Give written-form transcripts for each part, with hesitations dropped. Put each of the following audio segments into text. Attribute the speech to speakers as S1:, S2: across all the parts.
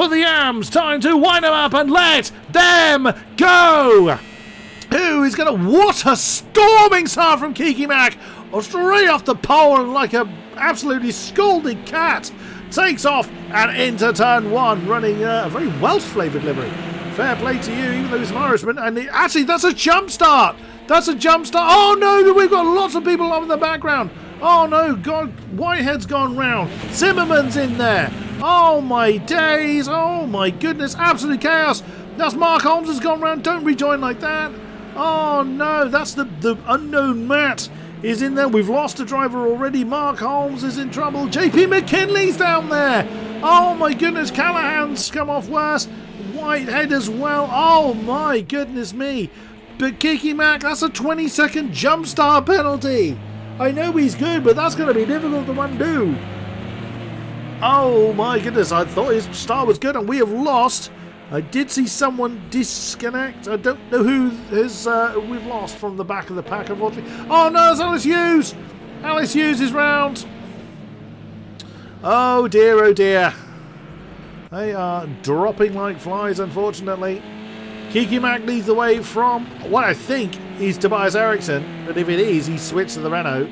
S1: for the Yams. Time to wind them up and let them go. Who is going to... What a storming start from Kiki Mac. Straight off the pole and like a absolutely scalded cat. Takes off and into turn one, running a very Welsh-flavoured livery. Fair play to you, even though he's an Irishman. And actually, that's a jump start. That's a jump start. Oh, no, we've got lots of people up in the background. Oh, no, God, Whitehead's gone round. Zimmerman's in there. Oh, my days. Oh, my goodness. Absolute chaos. That's Mark Holmes has gone round. Don't rejoin like that. Oh, no, that's the unknown Matt is in there. We've lost a driver already. Mark Holmes is in trouble. JP McKinley's down there. Oh, my goodness. Callahan's come off worse. Whitehead as well. Oh, my goodness me. But Kiki Mac, that's a 20-second jump start penalty. I know he's good, but that's going to be difficult to undo. Oh my goodness, I thought his start was good and we have lost. I did see someone disconnect. I don't know who we've lost from the back of the pack, unfortunately. Oh no, it's Alice Hughes. Alice Hughes is round. Oh dear, oh dear. They are dropping like flies, unfortunately. Kiki Mac leads the way from what I think is Tobias Eriksson, but if it is, he's switched to the Renault.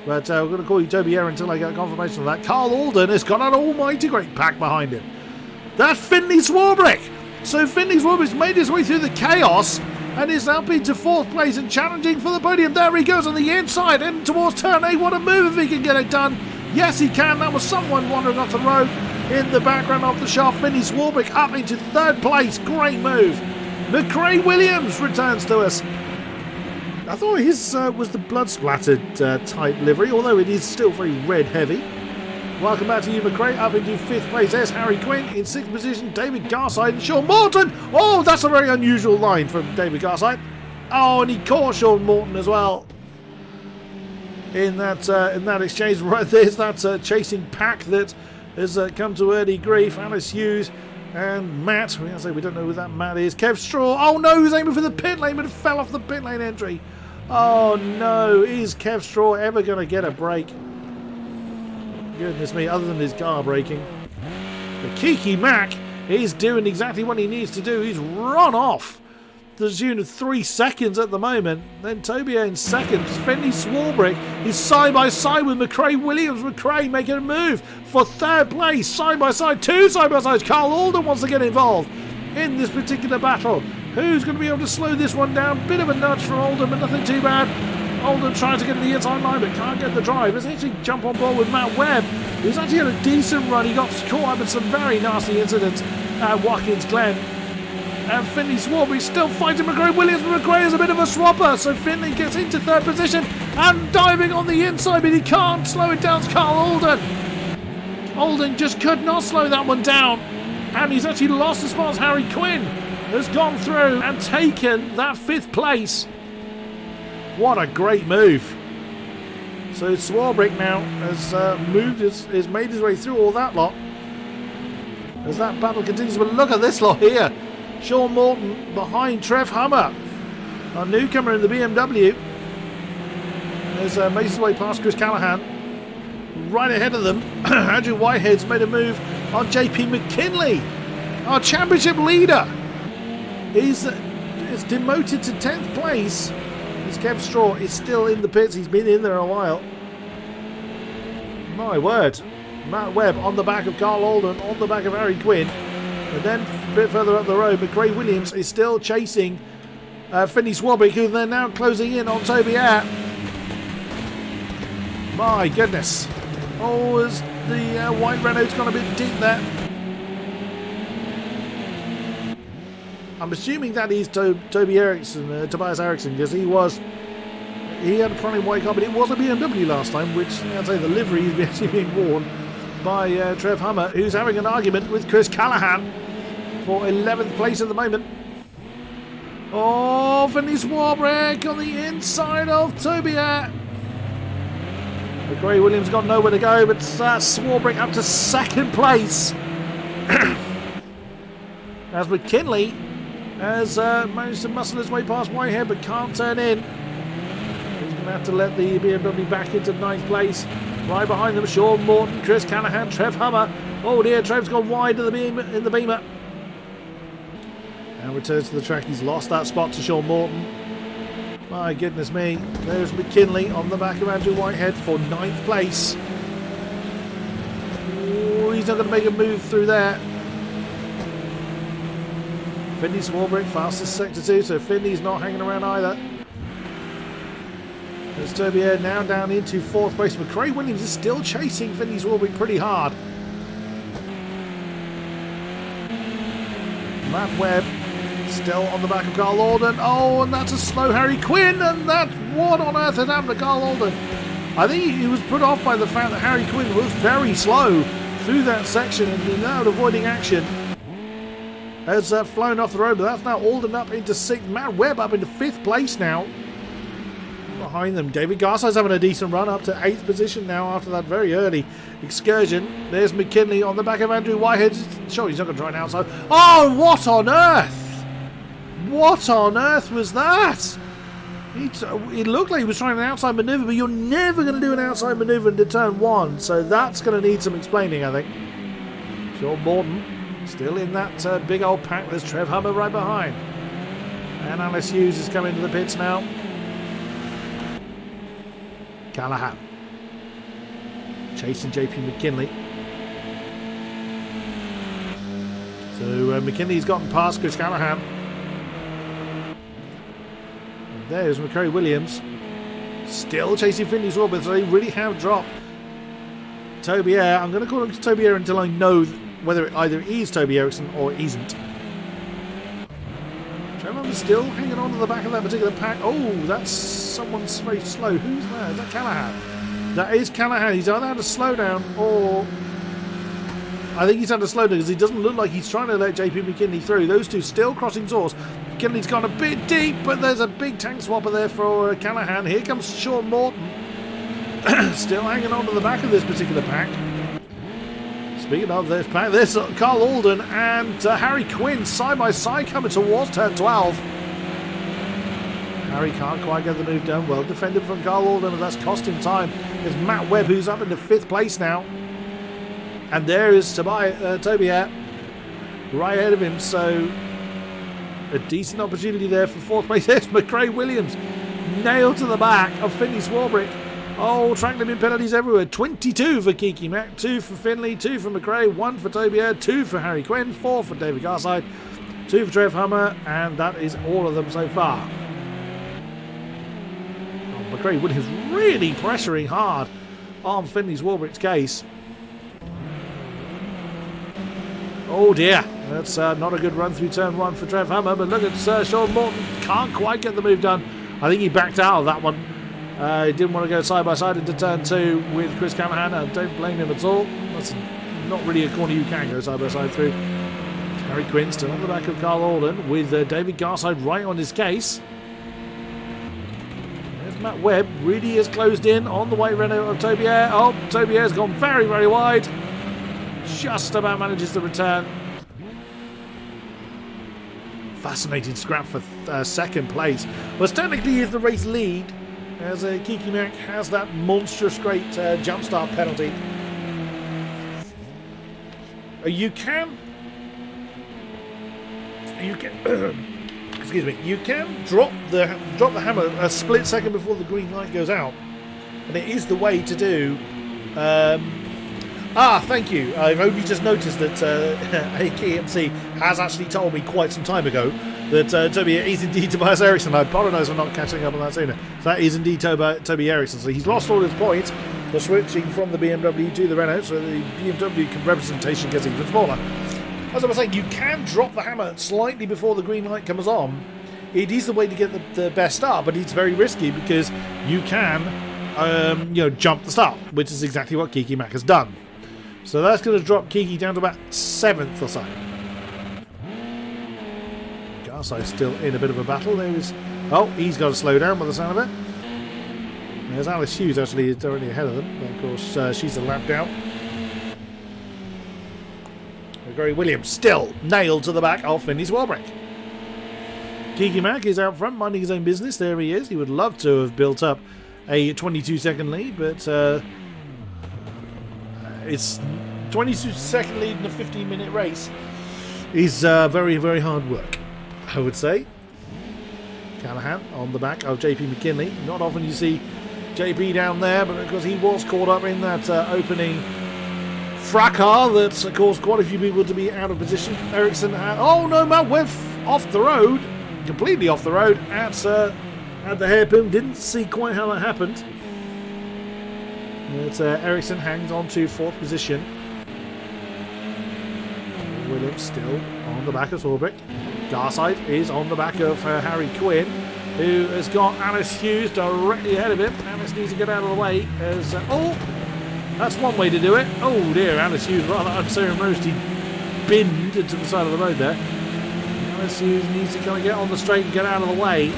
S1: But we're going to call you Toby Air until I get confirmation of that. Carl Alden has got an almighty great pack behind him. That's Finley Swarbrick. So Finley Swarbrick's made his way through the chaos and is up into fourth place and challenging for the podium. There he goes on the inside and towards turn 8. What a move if he can get it done. Yes, he can. That was someone wandering off the road in the background of the shaft. Finley Swarbrick up into third place. Great move. McRae Williams returns to us. I thought his was the blood-splattered type livery, although it is still very red-heavy. Welcome back to you, McRae. Up into 5th place, there's Harry Quinn. In 6th position, David Garside and Sean Morton. Oh, that's a very unusual line from David Garside. Oh, and he caught Sean Morton as well. In that exchange, right there's that chasing pack that has come to early grief. Alice Hughes and Matt. We don't know who that Matt is. Kev Straw. Oh no, he was aiming for the pit lane, but it fell off the pit lane entry. Oh no, is Kev Straw ever going to get a break? Goodness me, other than his car braking. But Kiki Mac is doing exactly what he needs to do. He's run off the tune of 3 seconds at the moment. Then Tobias in second. Finley Swarbrick is side by side with McRae Williams. McRae making a move for third place. Side by side, 2 side by sides. Carl Alden wants to get involved in this particular battle. Who's going to be able to slow this one down? Bit of a nudge from Alden, but nothing too bad. Alden trying to get to the inside line, but can't get the drive. Let's actually jump on board with Matt Webb, who's actually had a decent run. He got caught up in some very nasty incidents at Watkins Glen. And Finley Swarbrick still fighting McRae Williams, but McRae is a bit of a swapper, so Finley gets into third position and diving on the inside, but he can't slow it down. It's Carl Alden. Alden just could not slow that one down, and he's actually lost as far as Harry Quinn has gone through and taken that 5th place. What a great move. So Swarbrick now has made his way through all that lot as that battle continues. But look at this lot here. Sean Morton behind Trev Hummer, a newcomer in the BMW, has made his way past Chris Callahan. Right ahead of them, Andrew Whitehead's made a move on JP McKinley. Our championship leader is demoted to 10th place. As Kev Straw is still in the pits. He's been in there a while. My word. Matt Webb on the back of Carl Alden, on the back of Harry Quinn. And then a bit further up the road, McRae Williams is still chasing Finley Swarbrick, who they're now closing in on Toby Air. My goodness. Oh, as the white Renault's gone a bit deep there. I'm assuming that is Toby Eriksson, Tobias Eriksson, because he had a prominent white car, but it was a BMW last time, which I'd say the livery is actually being worn by Trev Hummer, who's having an argument with Chris Callahan for 11th place at the moment. Oh, Finley Swarbrick on the inside of Tobias. McRae Williams got nowhere to go, but Swarbrick up to 2nd place. As McKinley has managed to muscle his way past Whitehead, but can't turn in. He's going to have to let the BMW back into 9th place. Right behind them, Sean Morton, Chris Callahan, Trev Hummer, Oh dear, Trev's gone wide in the Beamer. And returns to the track. He's lost that spot to Sean Morton. My goodness me. There's McKinley on the back of Andrew Whitehead for 9th place. Oh, he's not going to make a move through there. Finley Swarbrick, fastest sector 2, so Finley's not hanging around either. There's Tobier now down into 4th place. McRae Williams is still chasing Finley Swarbrick pretty hard. Matt Webb still on the back of Carl Alden. Oh, and that's a slow Harry Quinn, and that's what on earth had happened to Carl Alden? I think he was put off by the fact that Harry Quinn was very slow through that section and now avoiding action. Has flown off the road, but that's now Alden up into 6th. Matt Webb up into 5th place now. Behind them, David Garside's having a decent run up to 8th position now after that very early excursion. There's McKinley on the back of Andrew Whitehead. Sure, he's not going to try an outside. Oh, what on earth? What on earth was that? It looked like he was trying an outside manoeuvre, but you're never going to do an outside manoeuvre into turn 1, so that's going to need some explaining, I think. Sean Morton still in that big old pack. There's Trev Hummer right behind. And Alice Hughes is coming to the pits now. Callahan chasing JP McKinley. So McKinley's gotten past Chris Callahan. And there's McCurry Williams still chasing Finley Swarbrick, so they really have dropped Toby Ayer. I'm going to call him Toby Ayer until I know whether it either is Toby Eriksson or isn't. Trevor still hanging on to the back of that particular pack. Oh, that's someone's very slow. Who's that? Is that Callahan? That is Callahan. He's either had a slowdown or... I think he's had a slowdown because he doesn't look like he's trying to let JP McKinley through. Those two still crossing swords. McKinley's gone a bit deep, but there's a big tank swapper there for Callahan. Here comes Sean Morton. Still hanging on to the back of this particular pack. Speaking of this pack, there's Carl Alden and Harry Quinn side by side coming towards turn 12. Harry can't quite get the move done. Well defended from Carl Alden, and that's cost him time. There's Matt Webb, who's up into 5th place now. And there is Tobier right ahead of him, so a decent opportunity there for 4th place. There's McRae Williams nailed to the back of Finley Swarbrick. Oh, track limit penalties everywhere. 22 for Kiki Mack, 2 for Finley, 2 for McRae, 1 for Tobier, 2 for Harry Quinn, 4 for David Garside, 2 for Trev Hummer, and that is all of them so far. Oh, McRae Williams really pressuring hard on Finley Swarbrick's case. Oh dear, that's not a good run through turn 1 for Trev Hummer, but look at Sean Morton, can't quite get the move done. I think he backed out of that one. He didn't want to go side by side into turn 2 with Chris Callahan. I don't blame him at all. That's not really a corner you can go side by side through. Harry Quinn still on the back of Carl Alden with David Garside right on his case. There's Matt Webb, really has closed in on the white Renault of Tobier. Oh, Tobier's gone very, very wide. Just about manages the return. Fascinating scrap for 2nd place. Well, technically is the race lead, as Kiki Mack has that monstrous great jump start penalty. You can excuse me, you can drop the hammer a split second before the green light goes out, and it is the way to do. Thank you. I've only just noticed that AKMC has actually told me quite some time ago that Toby is indeed Tobias Eriksson. I apologise for not catching up on that sooner. So that is indeed Toby Eriksson. So he's lost all his points for switching from the BMW to the Renault, so the BMW representation gets even smaller. As I was saying, you can drop the hammer slightly before the green light comes on. It is the way to get the best start, but it's very risky because you can jump the start, which is exactly what Kiki Mack has done. So that's going to drop Kiki down to about 7th or so. Garside's still in a bit of a battle. He's got to slow down by the sound of it. There's Alice Hughes actually directly ahead of them. But of course, she's a lap down. Gary Williams still nailed to the back of Finley Swarbrick. Kiki Mack is out front, minding his own business. There he is. He would love to have built up a 22-second lead, but it's 22-second lead in a 15-minute race is very, very hard work, I would say. Callahan on the back of JP McKinley. Not often you see JP down there, but because he was caught up in that opening fracas that caused quite a few people to be out of position. Ericsson had, oh no, Matt Webb off the road, completely off the road at the hairpin. Didn't see quite how that happened. But Ericsson hangs on to 4th position. Williams still on the back of Swarbrick. Garside is on the back of Harry Quinn, who has got Alice Hughes directly ahead of him. Alice needs to get out of the way as oh, that's one way to do it. Oh dear, Alice Hughes rather unceremoniously binned into the side of the road there. Alice Hughes needs to kind of get on the straight and get out of the way.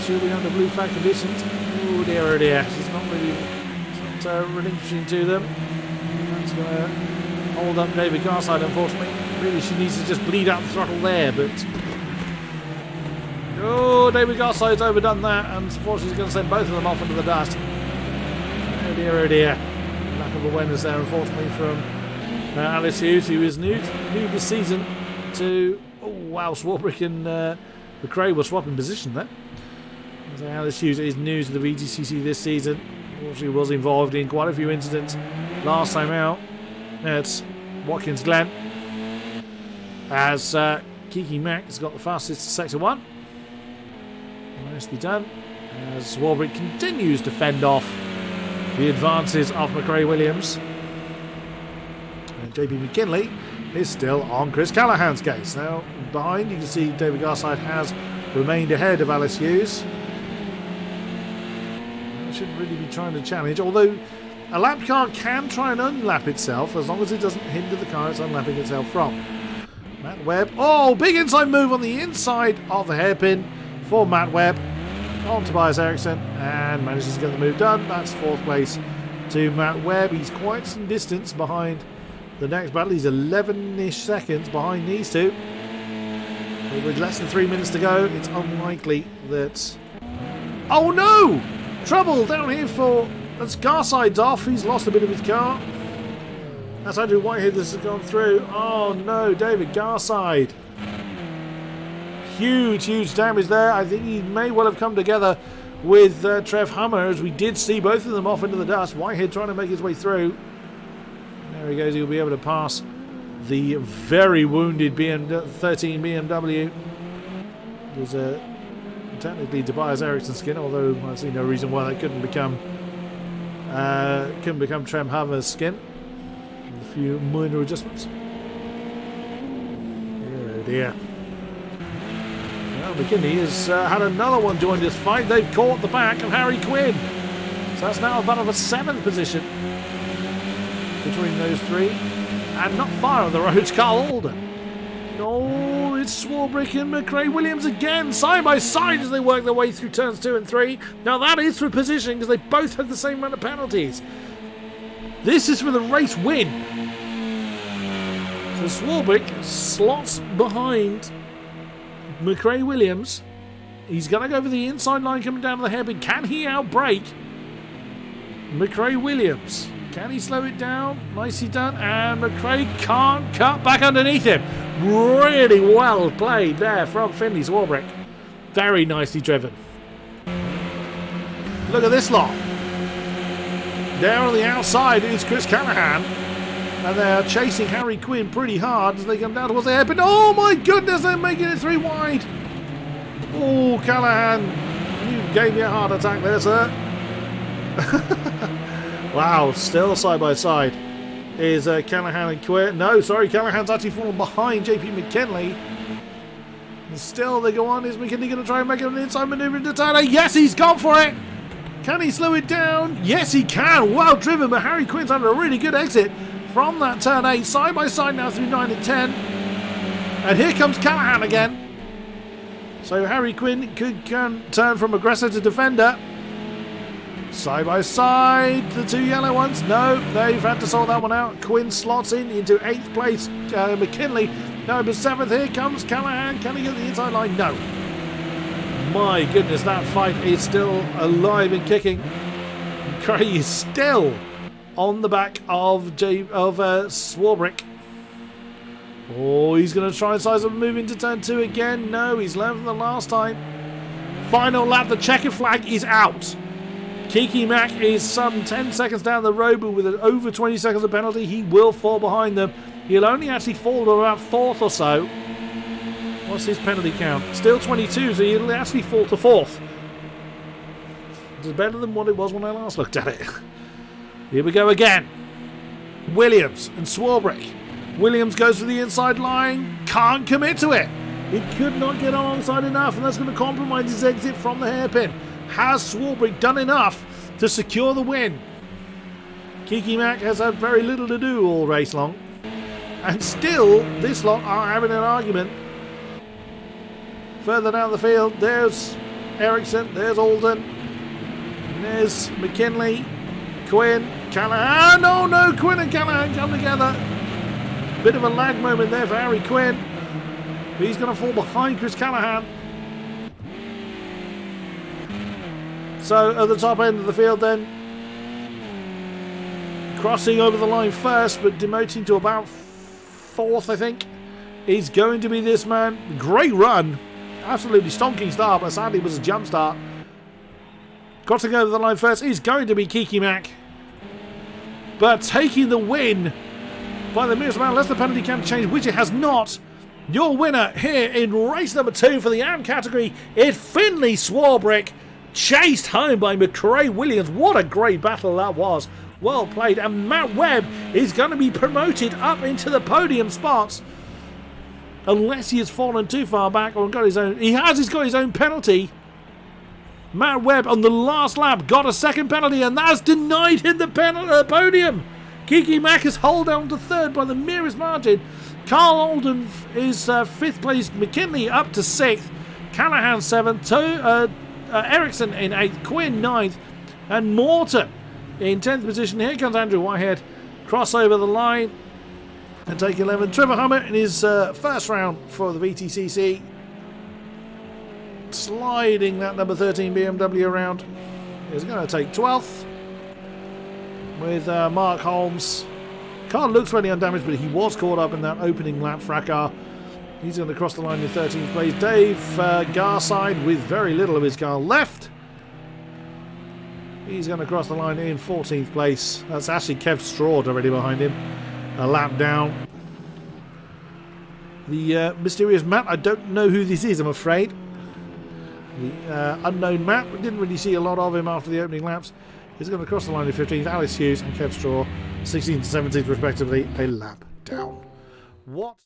S1: She'll be under blue flag conditions. Oh dear, she's not really relinquishing to them. That's going to hold up David Garside, unfortunately. Really, she needs to just bleed out the throttle there, but oh, David Garside's overdone that, and unfortunately he's going to send both of them off into the dust. Oh dear. Lack of awareness there, unfortunately, from Alice Hughes, who is new this season to, oh wow, Swarbrick and McRae were swapping position there. So Alice Hughes is new to the VTCC this season. She was involved in quite a few incidents last time out at Watkins Glen, as Kiki Mack has got the fastest Sector 1. Nicely done, as Swarbrick continues to fend off the advances of McRae Williams. And JP McKinley is still on Chris Callahan's case. Now behind, you can see David Garside has remained ahead of Alice Hughes. Shouldn't really be trying to challenge, although a lap car can try and unlap itself as long as it doesn't hinder the car it's unlapping itself from. Matt Webb, oh, big inside move on the inside of the hairpin for Matt Webb on Tobias Ericsson, and manages to get the move done. That's 4th place to Matt Webb. He's quite some distance behind the next battle. He's 11-ish seconds behind these two. But with less than 3 minutes to go, it's unlikely that... Oh no! Trouble down here for... That's Garside's off. He's lost a bit of his car. That's Andrew Whitehead that's gone through. Oh no, David Garside. Huge damage there. I think he may well have come together with Trev Hummer, as we did see both of them off into the dust. Whitehead trying to make his way through. There he goes. He'll be able to pass the very wounded 13 BMW. There's technically Tobias Ericsson's skin, although I see no reason why that couldn't become Trev Hummer's skin. With a few minor adjustments. Oh dear. Well, McKinney has had another one join this fight. They've caught the back of Harry Quinn. So that's now about of a 7th position between those three. And not far on the road's Carl Alden. Oh, it's Swarbrick and McRae Williams again, side by side as they work their way through turns 2 and 3. Now that is for position, because they both have the same amount of penalties. This is for the race win. So Swarbrick slots behind McRae Williams. He's going to go for the inside line coming down to the hairpin. Can he outbrake McRae Williams? Can he slow it down? Nicely done. And McRae can't cut back underneath him. Really well played there from Finley Swarbrick. Very nicely driven. Look at this lot. There on the outside is Chris Callahan. And they're chasing Harry Quinn pretty hard as they come down towards the hairpin. Oh my goodness, they're making it 3 wide. Oh, Callahan, you gave me a heart attack there, sir. Wow, still side by side is Callahan and Quinn. No, sorry, Callahan's actually fallen behind JP McKinley. And still they go on. Is McKinley going to try and make an inside manoeuvre into turn 8? Yes, he's gone for it. Can he slow it down? Yes, he can. Well driven, but Harry Quinn's had a really good exit from that turn 8. Side by side now through 9 and 10. And here comes Callahan again. So Harry Quinn could turn from aggressor to defender. Side by side, the 2 yellow ones. No, they've had to sort that one out. Quinn slots in into 8th place. McKinley now but 7th. Here comes Callahan. Can he get the inside line? No. My goodness, that fight is still alive and kicking. McRae is still on the back of Swarbrick. Oh, he's going to try and size up, move into turn 2 again. No, he's learned from the last time. Final lap, the checkered flag is out. Kiki Mack is some 10 seconds down the road, but with an over 20 seconds of penalty, he will fall behind them. He'll only actually fall to about 4th or so. What's his penalty count? Still 22, so he'll actually fall to 4th. It's better than what it was when I last looked at it. Here we go again. Williams and Swarbrick. Williams goes to the inside line. Can't commit to it. He could not get alongside enough, and that's going to compromise his exit from the hairpin. Has Swarbrick done enough to secure the win? Kiki Mack has had very little to do all race long. And still, this lot are having an argument. Further down the field, there's Ericsson, there's Alden, there's McKinley, Quinn, Callahan. Oh no, Quinn and Callahan come together. Bit of a lag moment there for Harry Quinn. He's going to fall behind Chris Callahan. So at the top end of the field then, crossing over the line first but demoting to about 4th I think, is going to be this man. Great run. Absolutely stonking start, but sadly it was a jump start. Crossing over the line first is going to be Kiki Mack. But taking the win by the merest amount, unless the penalty count change, which it has not. Your winner here in race number 2 for the AM category is Finley Swarbrick, chased home by McRae Williams. What a great battle that was. Well played. And Matt Webb is going to be promoted up into the podium spots. Unless he has fallen too far back or got his own. He's got his own penalty. Matt Webb on the last lap got a second penalty, and that's denied him the podium. Kiki Mack is held down to 3rd by the merest margin. Carl Alden is 5th place. McKinley up to 6th. Callahan 7th. Ericsson in 8th. Quinn 9th. And Morton in 10th position. Here comes Andrew Whitehead. Cross over the line and take 11. Trevor Hummer in his first round for the VTCC. Sliding that number 13 BMW around. He's going to take 12th with Mark Holmes. Car looks really undamaged, but he was caught up in that opening lap fracas. He's going to cross the line in 13th place. Dave Garside with very little of his car left. He's going to cross the line in 14th place. That's actually Kev Straw already behind him. A lap down. The mysterious Matt, I don't know who this is, I'm afraid. The unknown Matt, we didn't really see a lot of him after the opening laps. He's going to cross the line in 15th. Alice Hughes and Kev Straw, 16th and 17th respectively, a lap down. What?